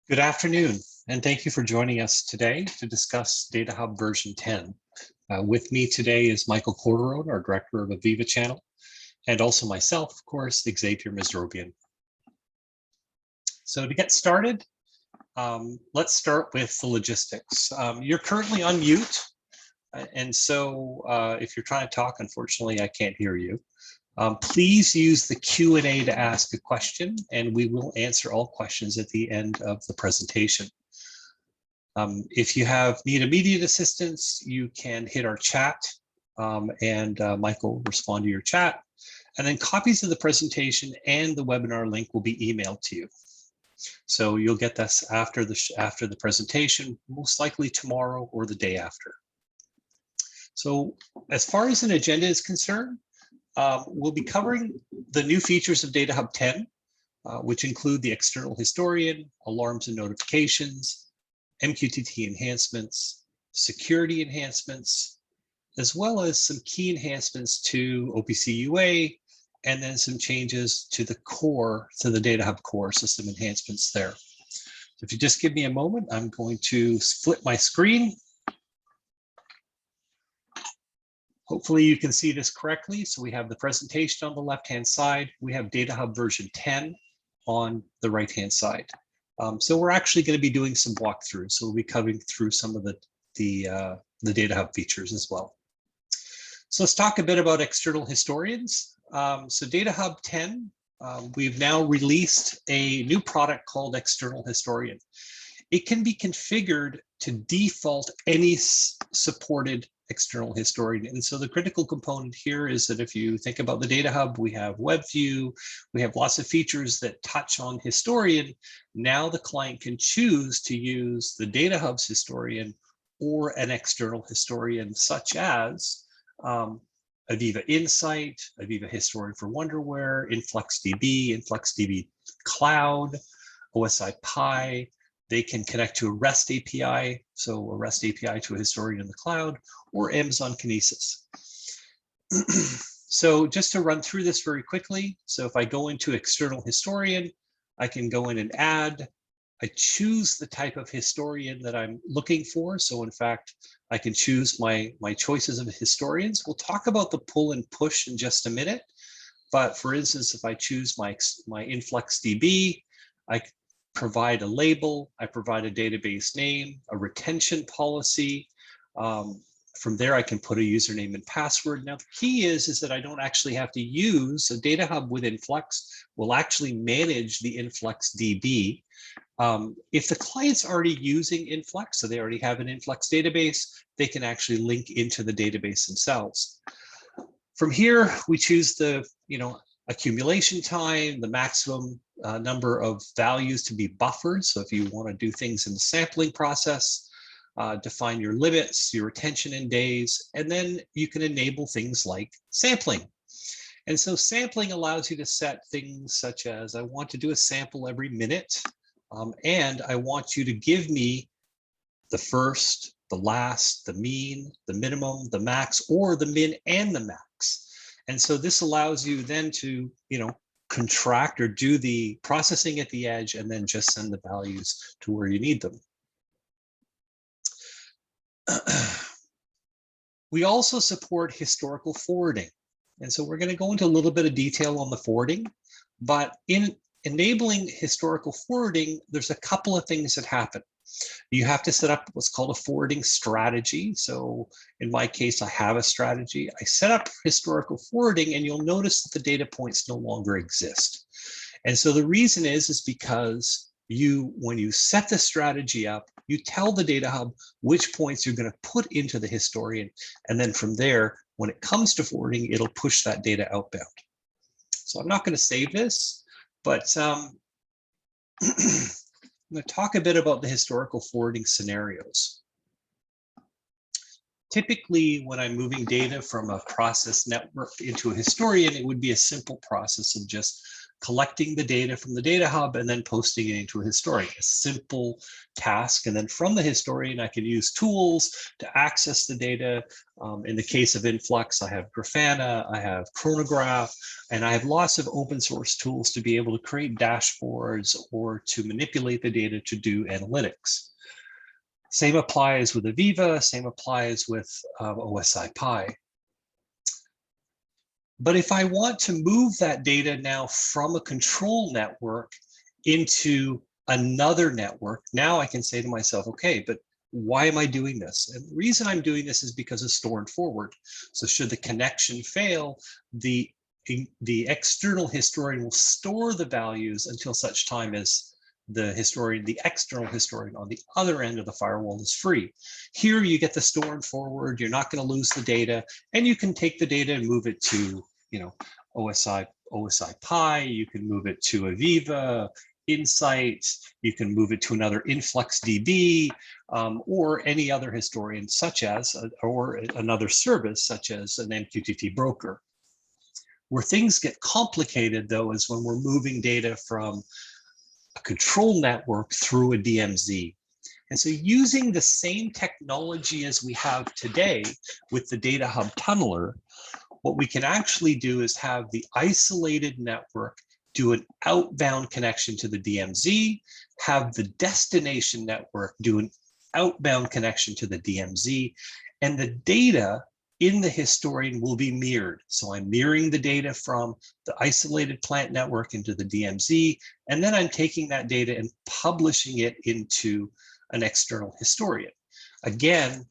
Good afternoon, and thank you for joining us today to discuss DataHub version 10. With me today is Michael Corderone, our director of Aviva channel, and also myself, of course, Xavier Misrobian. So to get started, let's start with the logistics. You're currently on mute, and so if you're trying to talk, unfortunately, I can't hear you. Please use the Q&A to ask a question, and we will answer all questions at the end of the presentation. If you need immediate assistance, you can hit our chat, and Michael will respond to your chat. And then copies of the presentation and the webinar link will be emailed to you. So you'll get this after the presentation, most likely tomorrow or the day after. So as far as an agenda is concerned, we'll be covering the new features of DataHub 10, which include the external historian, alarms and notifications, MQTT enhancements, security enhancements, as well as some key enhancements to OPC UA, and then some changes to the core, to the DataHub Core system enhancements there. So if you just give me a moment, I'm going to flip my screen. Hopefully you can see this correctly. So we have the presentation on the left-hand side. We have DataHub version 10 on the right-hand side. So we're actually going to be doing some walkthroughs. So we'll be covering through some of the DataHub features as well. So let's talk a bit about external historians. So DataHub 10, we've now released a new product called External Historian. It can be configured to default any supported external historian. And so the critical component here is that if you think about the DataHub, we have web view, we have lots of features that touch on historian. Now the client can choose to use the DataHub's historian or an external historian such as Aviva Insight, Aviva Historian for Wonderware, InfluxDB, InfluxDB Cloud, OSI Pi. They can connect to a REST API, so a REST API to a historian in the cloud, or Amazon Kinesis. So just to run through this very quickly. So if I go into external historian, I can go in and add. I choose the type of historian that I'm looking for. So in fact, I can choose my choices of historians. We'll talk about the pull and push in just a minute. But for instance, if I choose my InfluxDB, I provide a label, I provide a database name, a retention policy. From there, I can put a username and password. Now, the key is that I don't actually have to use a DataHub with Influx will actually manage the InfluxDB. If the client's already using Influx, so they already have an Influx database, they can actually link into the database themselves. From here, we choose the accumulation time, the maximum number of values to be buffered. So if you want to do things in the sampling process, define your limits, your retention in days, and then you can enable things like sampling. And so sampling allows you to set things such as I want to do a sample every minute, and I want you to give me the first, the last, the mean, the minimum, the max, or the min and the max. And so this allows you then to, contract or do the processing at the edge and then just send the values to where you need them. We also support historical forwarding. And so we're going to go into a little bit of detail on the forwarding, but in enabling historical forwarding, there's a couple of things that happen. You have to set up what's called a forwarding strategy. So in my case, I have a strategy. I set up historical forwarding, and you'll notice that the data points no longer exist. And so the reason is because when you set the strategy up, you tell the DataHub which points you're going to put into the historian. And then from there, when it comes to forwarding, it'll push that data outbound. So I'm not going to save this, but I'm going to talk a bit about the historical forwarding scenarios. Typically, when I'm moving data from a process network into a historian, it would be a simple process of just collecting the data from the DataHub and then posting it into a historian. A simple task. And then from the historian, I can use tools to access the data. In the case of Influx, I have Grafana, I have Chronograph, and I have lots of open source tools to be able to create dashboards or to manipulate the data to do analytics. Same applies with Aviva, same applies with OSI Pi. But if I want to move that data now from a control network into another network, now I can say to myself, okay, but why am I doing this? And the reason I'm doing this is because of store and forward. So should the connection fail, the external historian will store the values until such time as the external historian on the other end of the firewall is free. Here you get the store and forward, you're not going to lose the data, and you can take the data and move it to, OSI Pi, you can move it to Aviva, Insight, you can move it to another InfluxDB, or any other historian such as, or another service such as an MQTT broker. Where things get complicated though is when we're moving data from a control network through a DMZ. And so using the same technology as we have today with the DataHub tunneler, what we can actually do is have the isolated network do an outbound connection to the DMZ, have the destination network do an outbound connection to the DMZ, and the data in the historian will be mirrored. So I'm mirroring the data from the isolated plant network into the DMZ, and then I'm taking that data and publishing it into an external historian. Again,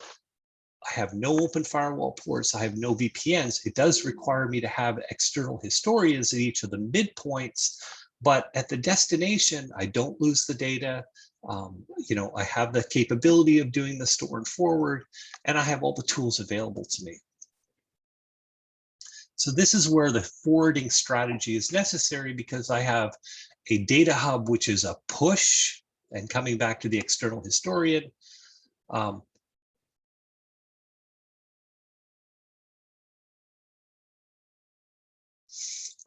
I have no open firewall ports, I have no VPNs. It does require me to have external historians at each of the midpoints, but at the destination, I don't lose the data. I have the capability of doing the store and forward, and I have all the tools available to me. So this is where the forwarding strategy is necessary, because I have a DataHub, which is a push, and coming back to the external historian, I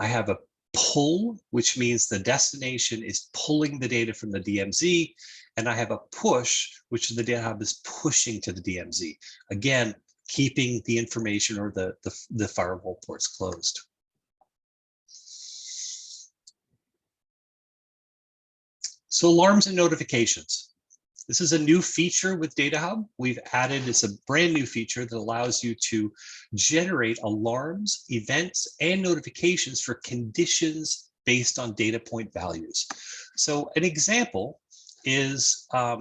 have a pull, which means the destination is pulling the data from the DMZ, and I have a push, which the DataHub is pushing to the DMZ. Again, keeping the information or the firewall ports closed. So alarms and notifications. This is a new feature with DataHub. We've added, it's a brand new feature that allows you to generate alarms, events, and notifications for conditions based on data point values. So an example is a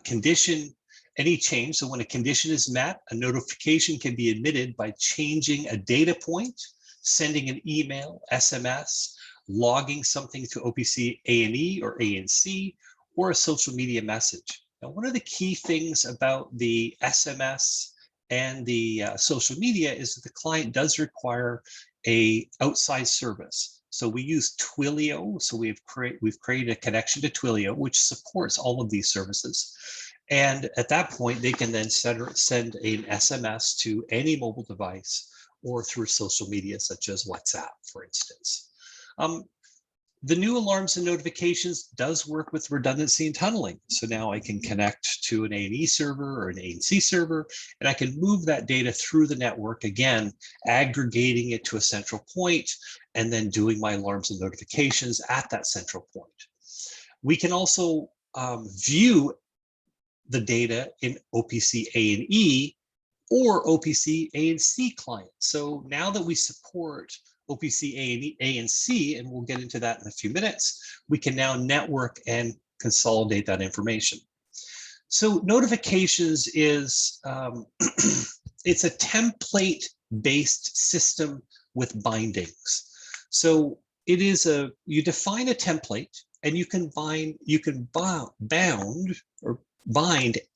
condition, any change. So when a condition is met, a notification can be emitted by changing a data point, sending an email, SMS, logging something to OPC A&E or A&C, or a social media message. Now, one of the key things about the SMS and the social media is that the client does require a outside service. So we use Twilio. So we've created a connection to Twilio, which supports all of these services. And at that point, they can then send an SMS to any mobile device or through social media, such as WhatsApp, for instance. The new alarms and notifications does work with redundancy and tunneling. So now I can connect to an A&E server or an A&C server, and I can move that data through the network, again, aggregating it to a central point, and then doing my alarms and notifications at that central point. We can also view the data in OPC A&E or OPC A&C client. So now that we support OPC A&C, and we'll get into that in a few minutes, we can now network and consolidate that information. So notifications is, it's a template-based system with bindings. So it is you define a template, and you can bind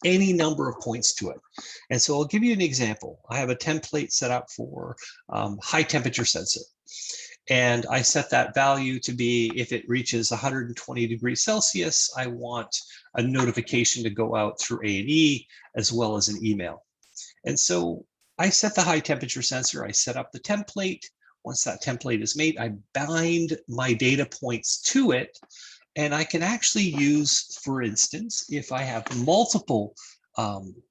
any number of points to it. And so I'll give you an example. I have a template set up for high temperature sensor. And I set that value to be, if it reaches 120 degrees Celsius, I want a notification to go out through A&E as well as an email. And so I set the high temperature sensor, I set up the template. once that template is made, I bind my data points to it. And I can actually use, for instance, if I have multiple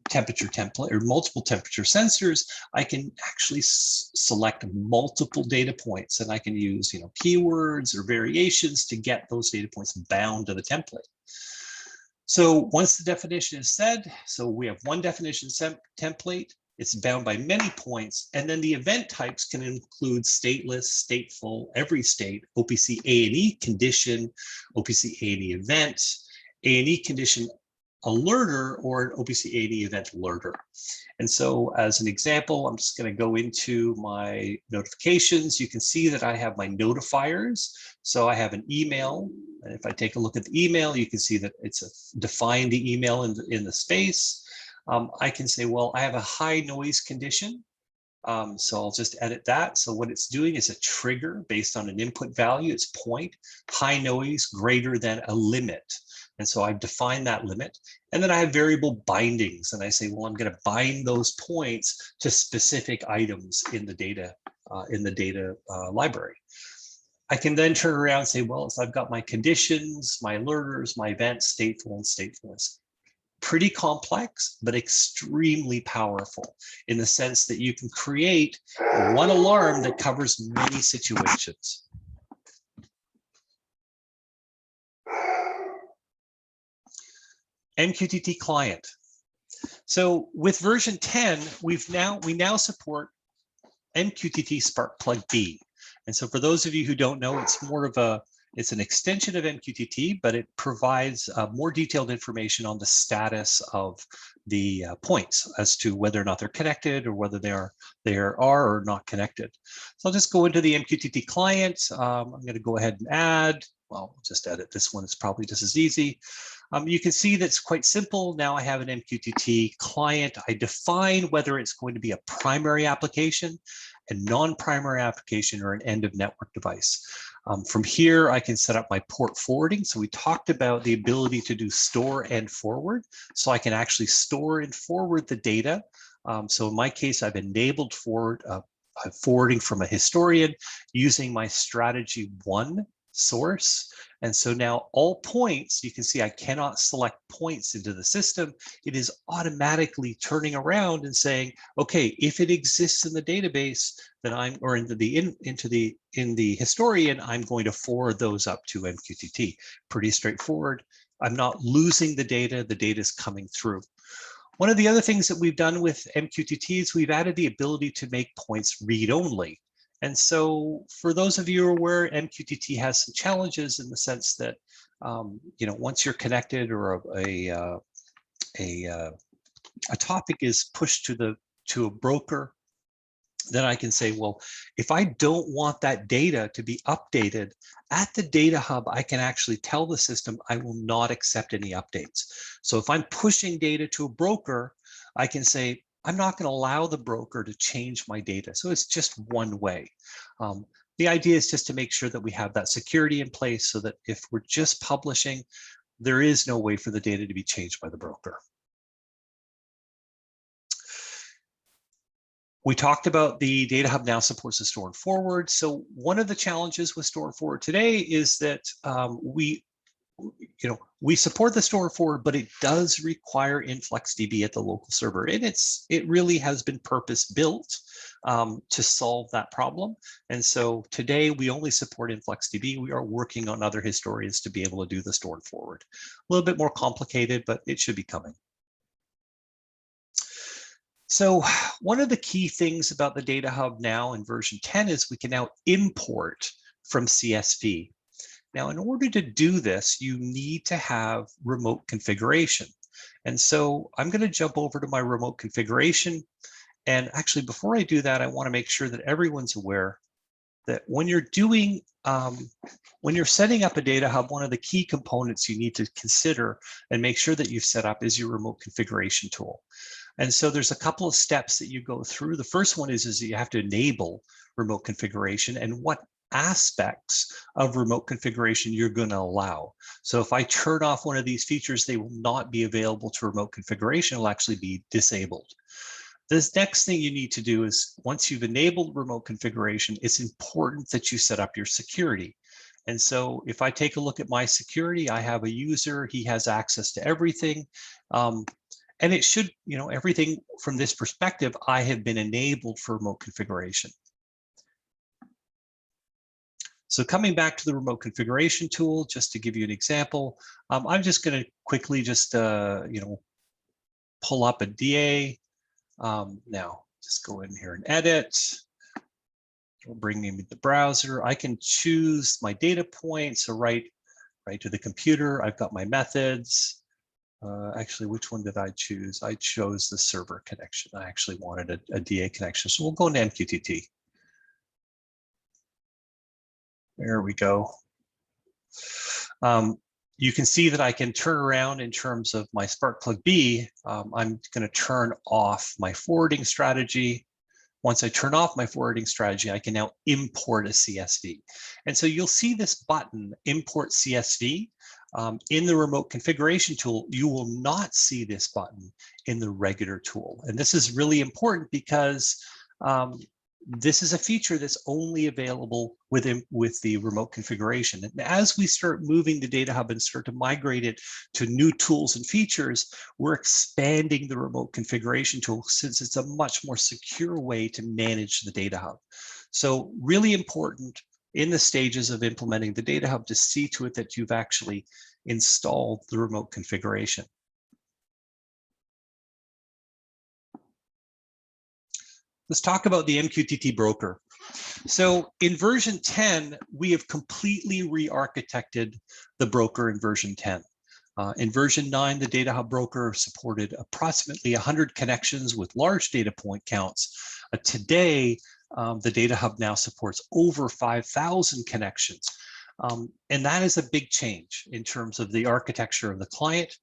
temperature template or multiple temperature sensors, I can actually select multiple data points, and I can use, keywords or variations to get those data points bound to the template. So once the definition is said, so we have one definition template, it's bound by many points, and then the event types can include stateless, stateful, every state, OPC A&E condition, OPC A&E event, A&E condition alerter, or an OPC A&E event alerter. And so as an example, I'm just going to go into my notifications. You can see that I have my notifiers. So I have an email. And if I take a look at the email, you can see that it's defined the email in the space. I can say, well, I have a high noise condition. So I'll just edit that. So what it's doing is a trigger based on an input value. It's point, high noise greater than a limit. And so I've defined that limit. And then I have variable bindings. And I say, well, I'm going to bind those points to specific items in the data library. I can then turn around and say, well, so I've got my conditions, my alerters, my events, stateful and statefulness. Pretty complex, but extremely powerful in the sense that you can create one alarm that covers many situations. MQTT client. So with version 10, we now support MQTT Sparkplug B. And so for those of you who don't know, it's an extension of MQTT, but it provides more detailed information on the status of the points as to whether or not they're connected or whether they are or not connected. So I'll just go into the MQTT client. I'm going to go ahead and add. Well, we'll just edit this one. It's probably just as easy. You can see that's quite simple. Now I have an MQTT client. I define whether it's going to be a primary application, a non-primary application, or an end of network device. From here, I can set up my port forwarding. So we talked about the ability to do store and forward. So I can actually store and forward the data. So in my case, I've enabled forwarding from a historian using my strategy 1 source. And so now all points, you can see I cannot select points into the system. It is automatically turning around and saying, okay, if it exists in the database, then in the historian, I'm going to forward those up to MQTT. Pretty straightforward. I'm not losing the data is coming through. One of the other things that we've done with MQTT is we've added the ability to make points read-only. And so for those of you who are aware, MQTT has some challenges in the sense that, once you're connected or a topic is pushed to a broker, then I can say, well, if I don't want that data to be updated at the DataHub, I can actually tell the system I will not accept any updates. So if I'm pushing data to a broker, I can say, I'm not going to allow the broker to change my data. So it's just one way. The idea is just to make sure that we have that security in place so that if we're just publishing, there is no way for the data to be changed by the broker. We talked about the DataHub now supports the store and forward. So one of the challenges with store and forward today is that we support the store and forward, but it does require InfluxDB at the local server. And it really has been purpose built to solve that problem. And so today we only support InfluxDB. We are working on other historians to be able to do the store and forward. A little bit more complicated, but it should be coming. So one of the key things about the DataHub now in version 10 is we can now import from CSV. Now, in order to do this, you need to have remote configuration. And so I'm going to jump over to my remote configuration. And actually, before I do that, I want to make sure that everyone's aware that when you're doing, when you're setting up a DataHub, one of the key components you need to consider and make sure that you've set up is your remote configuration tool. And so there's a couple of steps that you go through. The first one is you have to enable remote configuration and what aspects of remote configuration you're going to allow. So if I turn off one of these features, they will not be available to remote configuration. It'll actually be disabled. This next thing you need to do is, once you've enabled remote configuration, it's important that you set up your security. And so if I take a look at my security, I have a user, he has access to everything. And it should, everything from this perspective, I have been enabled for remote configuration. So coming back to the remote configuration tool, just to give you an example, I'm just going to quickly just, pull up a DA. Now, just go in here and edit. It'll bring me to the browser. I can choose my data points, so right to the computer. I've got my methods. Actually, which one did I choose? I chose the server connection. I actually wanted a DA connection, so we'll go into MQTT. There we go. You can see that I can turn around in terms of my Sparkplug B. I'm going to turn off my forwarding strategy. Once I turn off my forwarding strategy, I can now import a CSV. And so you'll see this button, Import CSV, in the remote configuration tool. You will not see this button in the regular tool. And this is really important because this is a feature that's only available with the remote configuration. And as we start moving the DataHub and start to migrate it to new tools and features, we're expanding the remote configuration tool since it's a much more secure way to manage the DataHub. So really important in the stages of implementing the DataHub to see to it that you've actually installed the remote configuration. Let's talk about the MQTT broker. So in version 10, we have completely re-architected the broker in version 10. In version 9, the DataHub broker supported approximately 100 connections with large data point counts. Today, the DataHub now supports over 5,000 connections. And that is a big change in terms of the architecture of the client.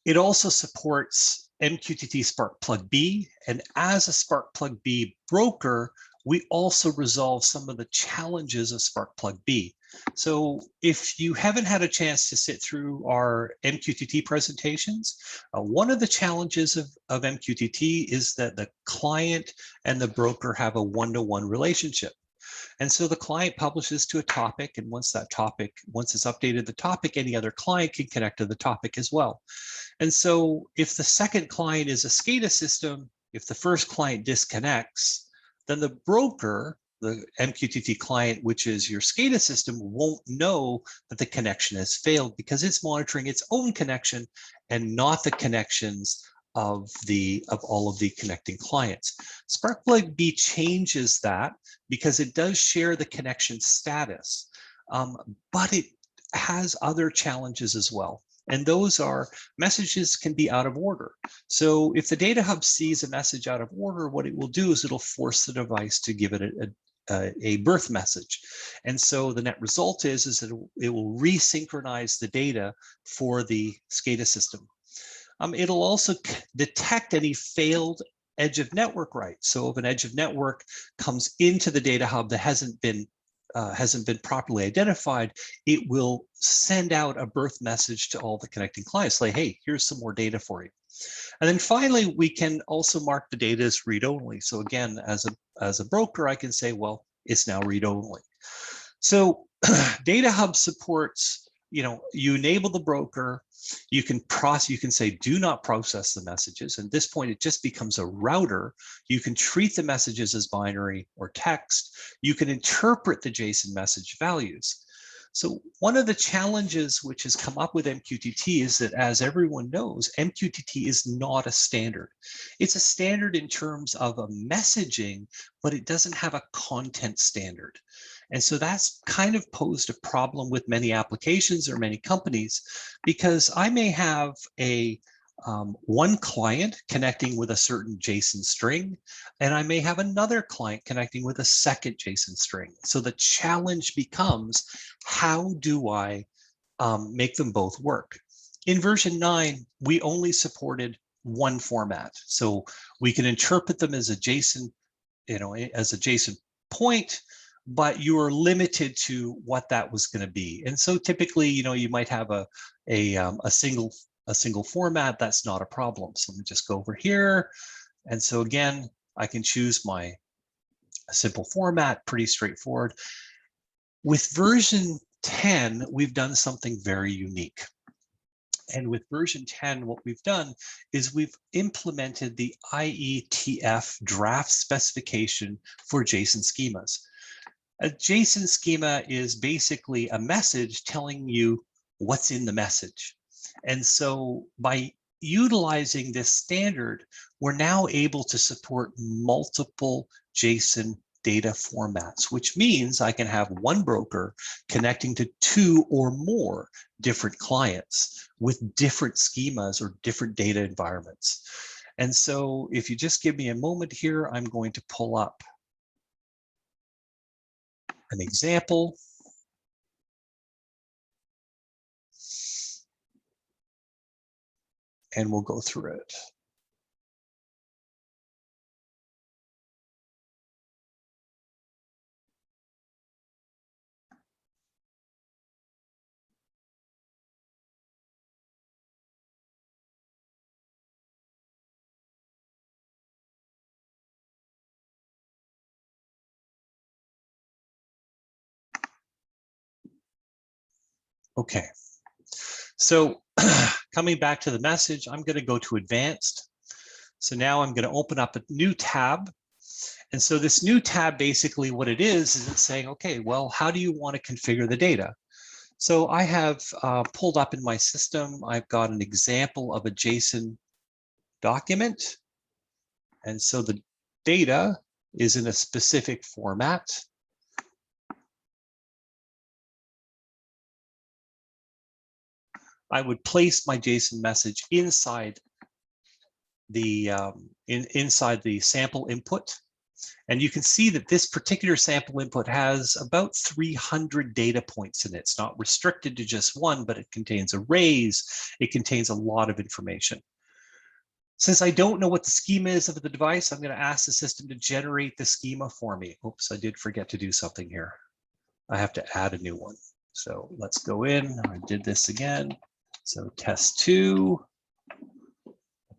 It also supports MQTT Sparkplug B, and as a Sparkplug B broker, we also resolve some of the challenges of Sparkplug B. So if you haven't had a chance to sit through our MQTT presentations, one of the challenges of MQTT is that the client and the broker have a one-to-one relationship. And so the client publishes to a topic, and once it's updated the topic, any other client can connect to the topic as well. And so if the second client is a SCADA system, if the first client disconnects, then the broker, the MQTT client, which is your SCADA system, won't know that the connection has failed because it's monitoring its own connection and not the connections of all of the connecting clients. Sparkplug B changes that because it does share the connection status, but it has other challenges as well. And those are messages can be out of order. So if the DataHub sees a message out of order, what it will do is it'll force the device to give it a birth message. And so the net result is that it will resynchronize the data for the SCADA system. It'll also detect any failed edge of network writes. So if an edge of network comes into the DataHub that hasn't been properly identified, it will send out a birth message to all the connecting clients, like, hey, here's some more data for you. And then finally, we can also mark the data as read-only. So again, as a broker, I can say, well, it's now read-only. So DataHub supports, you enable the broker, you can say, do not process the messages. At this point, it just becomes a router. You can treat the messages as binary or text. You can interpret the JSON message values. So one of the challenges which has come up with MQTT is that, as everyone knows, MQTT is not a standard. It's a standard in terms of a messaging, but it doesn't have a content standard. And so that's kind of posed a problem with many applications or many companies, because I may have one client connecting with a certain JSON string, and I may have another client connecting with a second JSON string. So the challenge becomes, how do I make them both work? In version 9, we only supported one format. So we can interpret them as a JSON, as a JSON point, but you are limited to what that was going to be. And so typically, you might have a single format. That's not a problem. So let me just go over here. And so again, I can choose my simple format, pretty straightforward. With version 10, we've done something very unique. And with version 10, what we've done is we've implemented the IETF draft specification for JSON schemas. A JSON schema is basically a message telling you what's in the message. And so by utilizing this standard, we're now able to support multiple JSON data formats, which means I can have one broker connecting to 2 or more different clients with different schemas or different data environments. And so if you just give me a moment here, I'm going to pull up an example. And we'll go through it. Okay, so coming back to the message, I'm going to go to advanced. So now I'm going to open up a new tab. And so this new tab, basically what it is it's saying, okay, well, how do you want to configure the data? So I have pulled up in my system, I've got an example of a JSON document. And so the data is in a specific format. I would place my JSON message inside the inside the sample input. And you can see that this particular sample input has about 300 data points in it. It's not restricted to just one, but it contains arrays. It contains a lot of information. Since I don't know what the schema is of the device, I'm going to ask the system to generate the schema for me. Oops, I did forget to do something here. I have to add a new one. So let's go in. I did this again. So test2,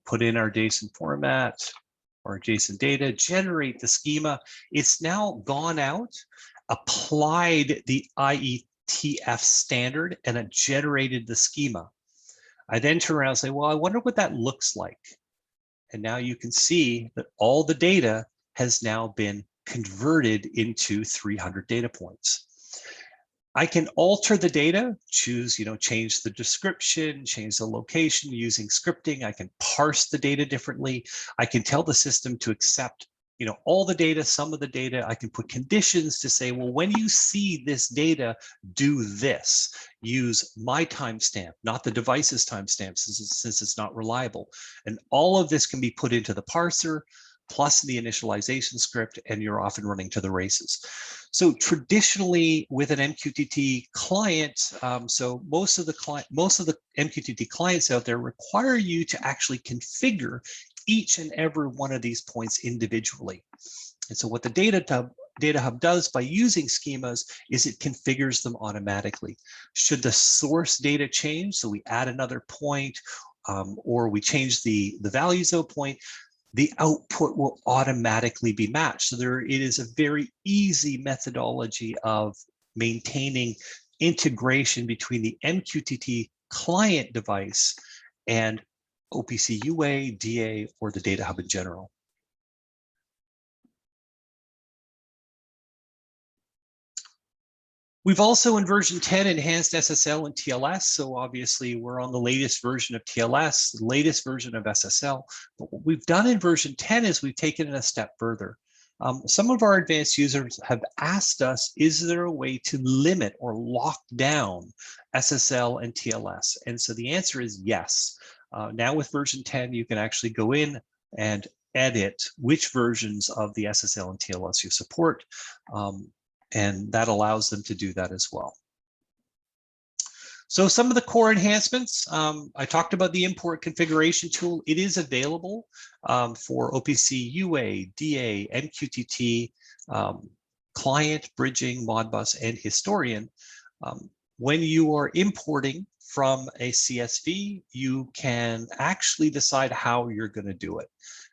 put in our JSON format or JSON data, generate the schema. It's now gone out, applied the IETF standard, and it generated the schema. I then turn around and say, well, I wonder what that looks like. And now you can see that all the data has now been converted into 300 data points. I can alter the data, choose, change the description, change the location using scripting. I can parse the data differently. I can tell the system to accept, all the data, some of the data. I can put conditions to say, well, when you see this data, do this. Use my timestamp, not the device's timestamp, since it's not reliable. And all of this can be put into the parser, plus the initialization script, and you're off and running to the races. So traditionally, with an MQTT client, so most of the MQTT clients out there require you to actually configure each and every one of these points individually. And so what the DataHub does by using schemas is it configures them automatically. Should the source data change, so we add another point, or we change the values of a point, the output will automatically be matched. So it is a very easy methodology of maintaining integration between the MQTT client device and OPC UA, DA, or the DataHub in general. We've also in version 10 enhanced SSL and TLS. So obviously we're on the latest version of TLS, the latest version of SSL. But what we've done in version 10 is we've taken it a step further. Some of our advanced users have asked us, is there a way to limit or lock down SSL and TLS? And so the answer is yes. Now with version 10, you can actually go in and edit which versions of the SSL and TLS you support. And that allows them to do that as well. So some of the core enhancements, I talked about the import configuration tool. It is available for OPC UA, DA, MQTT, client, bridging, Modbus, and historian. When you are importing from a CSV, you can actually decide how you're going to do it.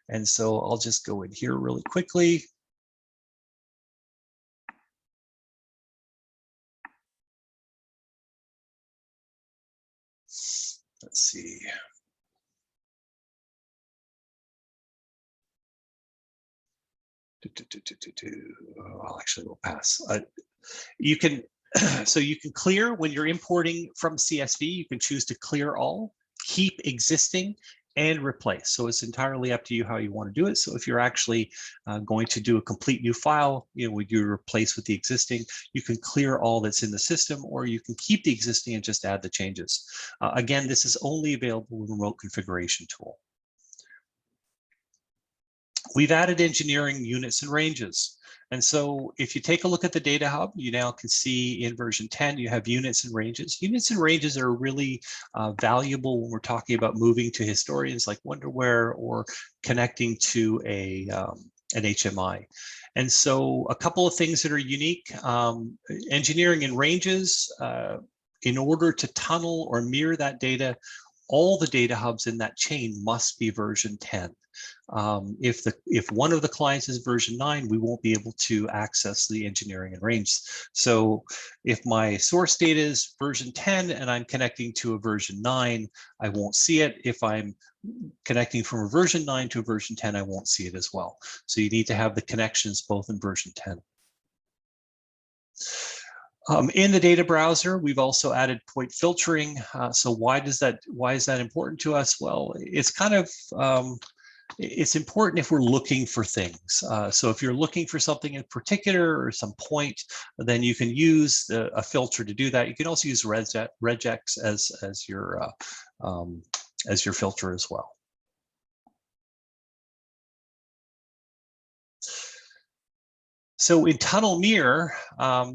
And so I'll just go in here really quickly. Let's see. Oh, actually, we'll pass. You can, so you can clear when you're importing from CSV, you can choose to clear all, keep existing, and replace. So it's entirely up to you how you want to do it. So if you're actually going to do a complete new file, would you replace with the existing, you can clear all that's in the system, or you can keep the existing and just add the changes. Again, this is only available with remote configuration tool. We've added engineering units and ranges. And so if you take a look at the DataHub, you now can see in version 10, you have units and ranges. Units and ranges are really valuable when we're talking about moving to historians like Wonderware or connecting to an HMI. And so a couple of things that are unique, engineering and ranges, in order to tunnel or mirror that data, all the data hubs in that chain must be version 10. If one of the clients is version 9, we won't be able to access the engineering and range. So if my source data is version 10 and I'm connecting to a version 9, I won't see it. If I'm connecting from a version 9 to a version 10, I won't see it as well. So you need to have the connections both in version 10. In the data browser, we've also added point filtering. So why is that important to us? Well, it's kind of it's important if we're looking for things. So if you're looking for something in particular or some point, then you can use a filter to do that. You can also use regex as your filter as well. So in Tunnel Mirror,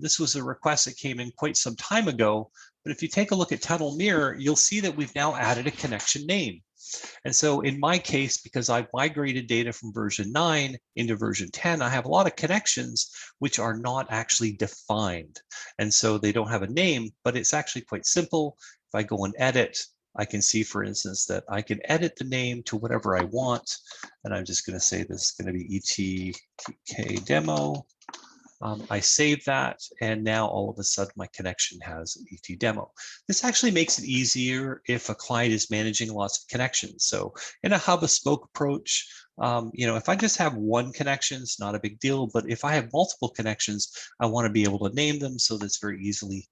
this was a request that came in quite some time ago, but if you take a look at Tunnel Mirror, you'll see that we've now added a connection name. And so in my case, because I've migrated data from version 9 into version 10, I have a lot of connections which are not actually defined. And so they don't have a name, but it's actually quite simple. If I go and edit, I can see, for instance, that I can edit the name to whatever I want. And I'm just going to say this is going to be ETK demo. I save that, and now all of a sudden my connection has ET demo. This actually makes it easier if a client is managing lots of connections. So in a hub and spoke approach, if I just have one connection, it's not a big deal. But if I have multiple connections, I want to be able to name them so that's very easily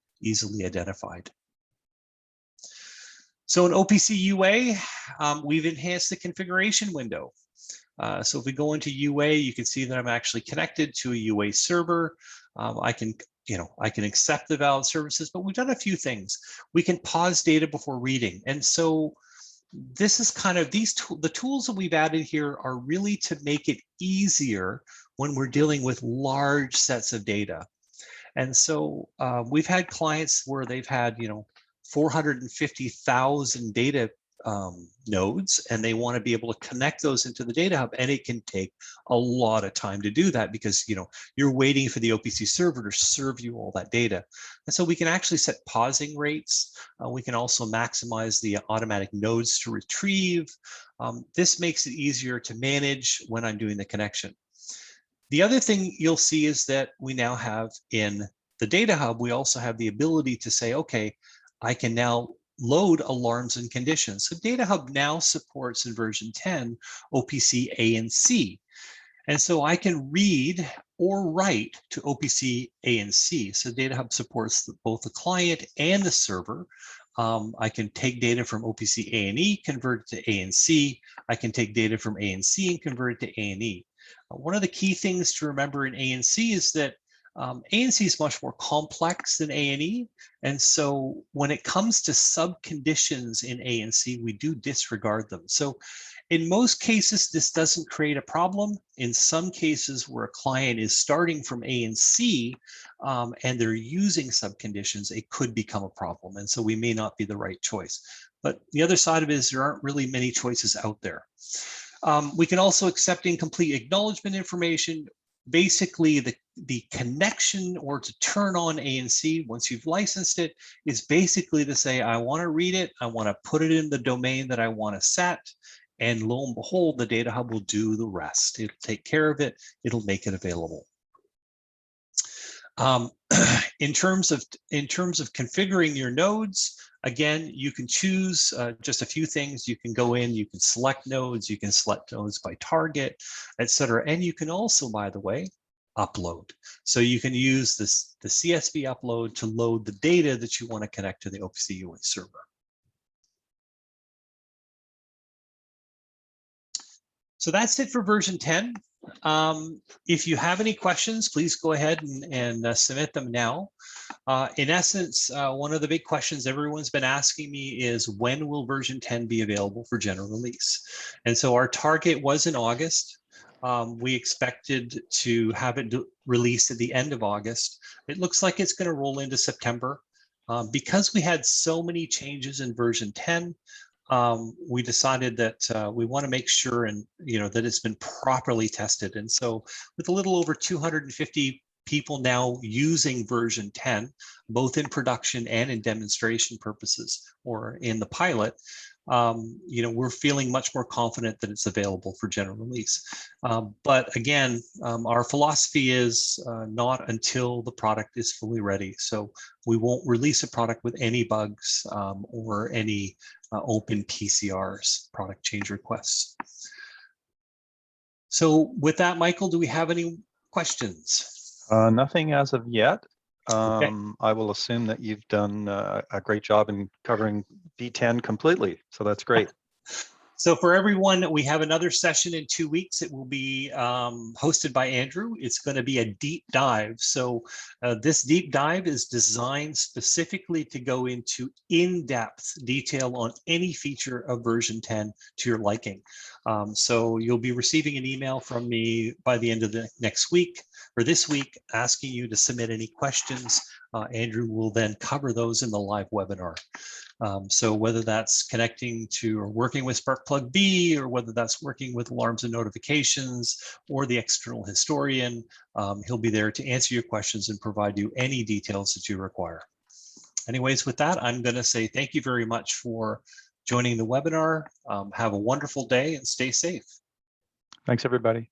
identified. So in OPC UA, we've enhanced the configuration window. So if we go into UA, you can see that I'm actually connected to a UA server. I can accept the valid services, but we've done a few things. We can pause data before reading. And so this is kind of the tools that we've added here are really to make it easier when we're dealing with large sets of data. And so we've had clients where they've had, 450,000 data nodes, and they want to be able to connect those into the DataHub, and it can take a lot of time to do that because you're waiting for the OPC server to serve you all that data. And so we can actually set pausing rates. We can also maximize the automatic nodes to retrieve. This makes it easier to manage when I'm doing the connection. The other thing you'll see is that we now have in the DataHub, we also have the ability to say, okay, I can now load alarms and conditions. So DataHub now supports in version 10 OPC A&C. And so I can read or write to OPC A&C. So DataHub supports both the client and the server. I can take data from OPC A&E, convert it to A&C. I can take data from A&C and convert it to A&E. One of the key things to remember in A&C is that A&C is much more complex than A&E. And so when it comes to sub-conditions in A&C, we do disregard them. So in most cases, this doesn't create a problem. In some cases where a client is starting from A&C and they're using sub-conditions, it could become a problem. And so we may not be the right choice. But the other side of it is there aren't really many choices out there. We can also accept incomplete acknowledgement information. Basically, the connection or to turn on A&C once you've licensed it is basically to say, I want to read it, I want to put it in the domain that I want to set, And lo and behold, the DataHub will do the rest. It'll take care of it. It'll make it available. In terms of configuring your nodes, again, you can choose just a few things. You can go in, you can select nodes, you can select nodes by target, etc. And you can also, by the way, upload. So you can use the CSV upload to load the data that you want to connect to the OPC UA server. So that's it for version 10. If you have any questions, please go ahead and submit them now. In essence, one of the big questions everyone's been asking me is, when will version 10 be available for general release? And so our target was in August. We expected to have it released at the end of August. It looks like it's going to roll into September. Because we had so many changes in version 10, we decided that we want to make sure that it's been properly tested. And so with a little over 250 people now using version 10, both in production and in demonstration purposes or in the pilot, we're feeling much more confident that it's available for general release. But again, our philosophy is not until the product is fully ready. So we won't release a product with any bugs or any open PCRs, product change requests. So with that, Michael, do we have any questions? Nothing as of yet. Okay. I will assume that you've done a great job in covering V10 completely. So that's great. So for everyone, we have another session in 2 weeks. It will be hosted by Andrew. It's going to be a deep dive. So this deep dive is designed specifically to go into in-depth detail on any feature of version 10 to your liking. So you'll be receiving an email from me by the end of the next week or this week asking you to submit any questions. Andrew will then cover those in the live webinar. So whether that's connecting to or working with Sparkplug B, or whether that's working with alarms and notifications or the external historian, he'll be there to answer your questions and provide you any details that you require. Anyways, with that, I'm going to say thank you very much for joining the webinar. Have a wonderful day and stay safe. Thanks, everybody.